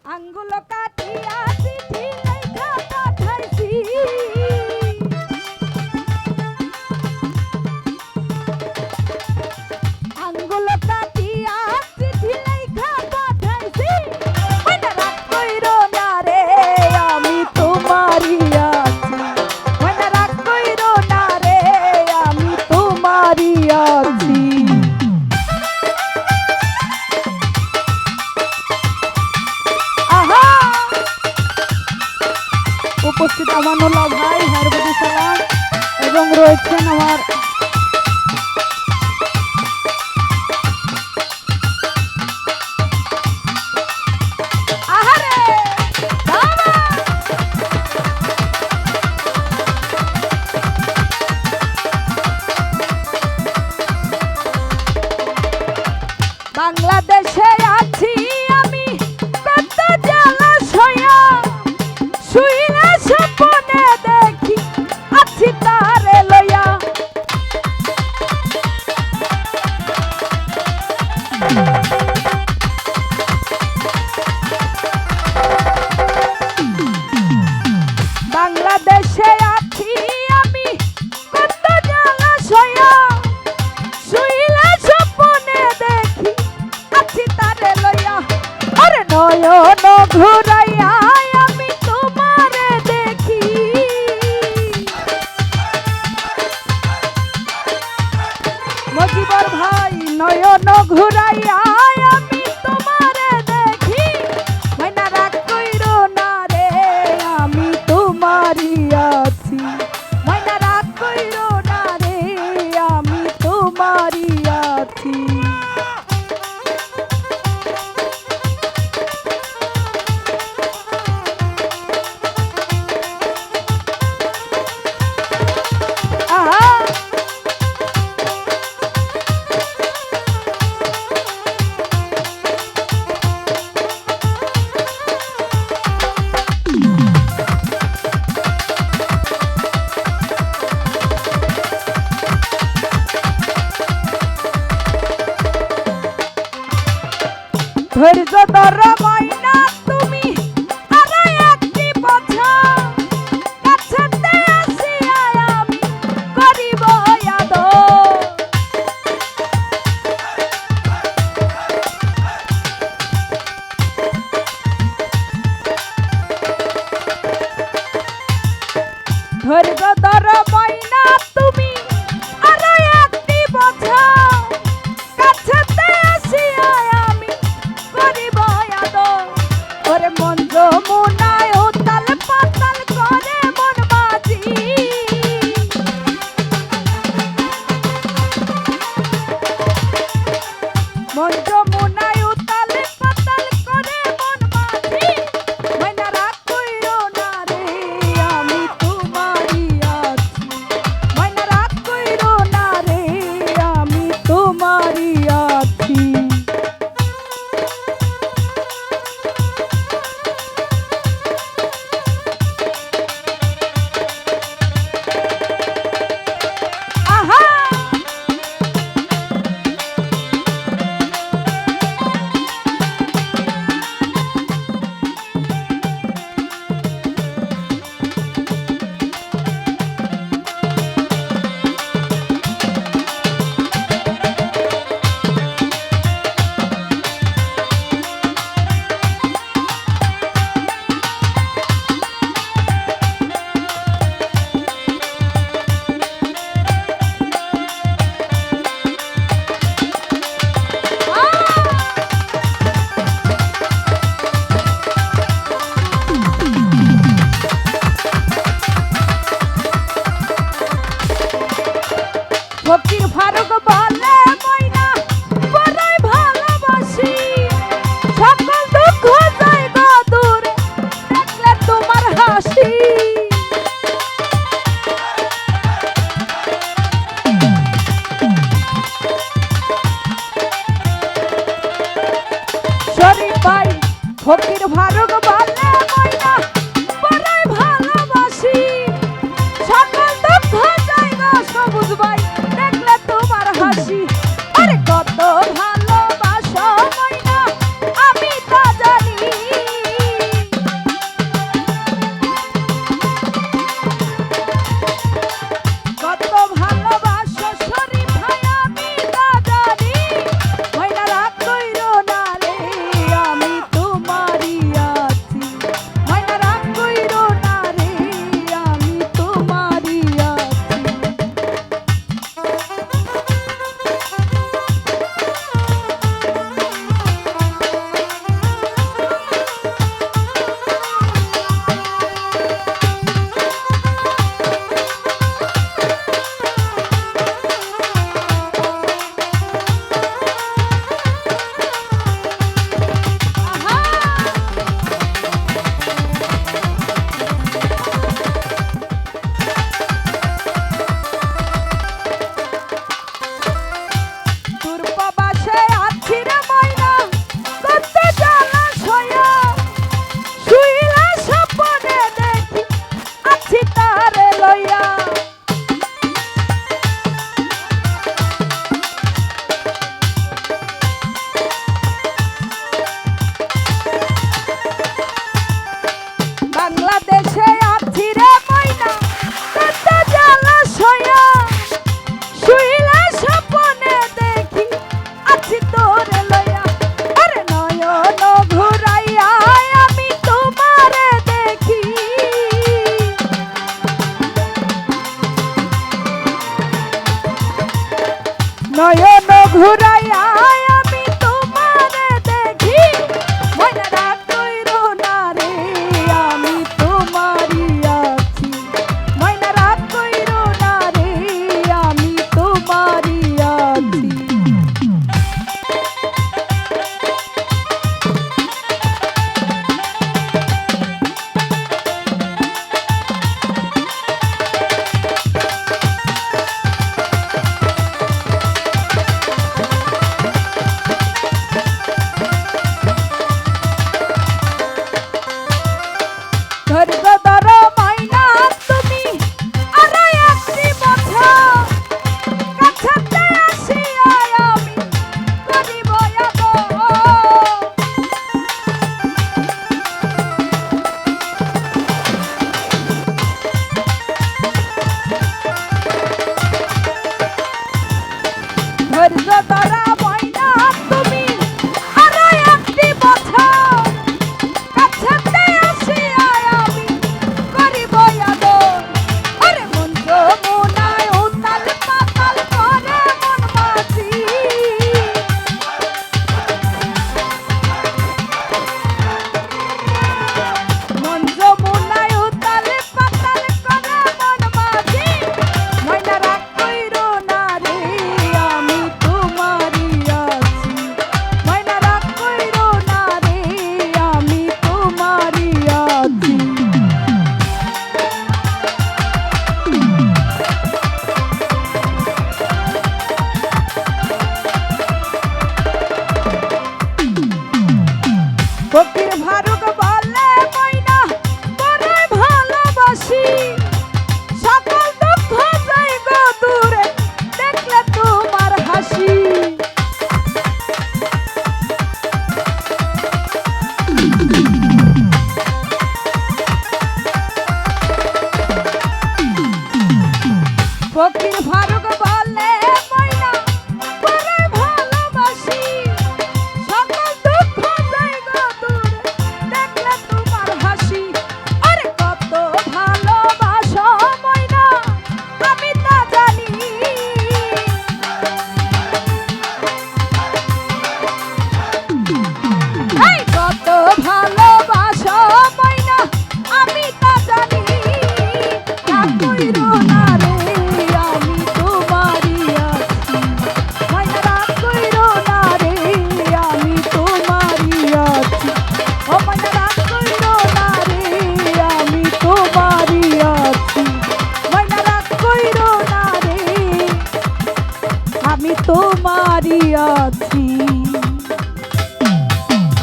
আঙ্গুল কাটিয়া চিঠি লেখা পাঠাইছি আঙ্গুল কাটিয়া চিঠি লেখা পাঠাইছি মনে রাগ কইরো না রে আমি তোমারই আছি মনে রাগ কইরো না রে আমি তোমারই আছি উপস্থিত আমানুল্লাহ ভাই হারবুদি সালাম এবং রয়েছেন আমার বাংলাদেশে আছি আমি কত জলাশয়া শুইলে স্বপ্নে দেখি আছি তারে লইয়া বাংলাদেশে আছি আমি কত জলাশয়া শুইলে স্বপ্নে দেখি আছি তারে লইয়া আরে নয়ন ঘুরাইয়া আমি তোমারে দেখি মজিবর ভাই নয়ন ঘুরাইয়া আমি তোমারে দেখি ময়না রাগ কইরো না রে আমি তোমারই আছি ময়না রাগ কইরো না রে আমি তোমারই আছি ধৈর্য ধর ময়না তুমি আরো একটি বছর কাছেতে আসিয়া আমি করিব আদর ধৈর্য ধর ময়না তুমি আরো একটি বছর কাছেতে আসিয়া আমি করিব আদর ওরে মন যমুনায় উতাল পাতাল করে মন বাজি মন যমুনায় উতাল পাতাল করে মন বাজি ময়না রাগ কইরো না রে আমি তোমারই আছি ময়না রাগ কইরো না রে আমি তোমারই আছি ফকির ফারুক বলে ময়না বড়ই ভালোবাসি সকল দুঃখ যায় গো দূরে দেখলে তোমার হাসি শরীফ ভাই ফকির ফারুক বলে ময়না বড়ই ভালোবাসি সকল দুঃখ যায় গো সবুজ ভাই দেখলে তোমার হাসি আরে কত ভালোবাসো ময়না আমি তা জানি ফকির ফারুক বলে ময়না বড়ই ভালোবাসি সকল দুঃখ যাই গো দূরে দেখলে তোমার হাসি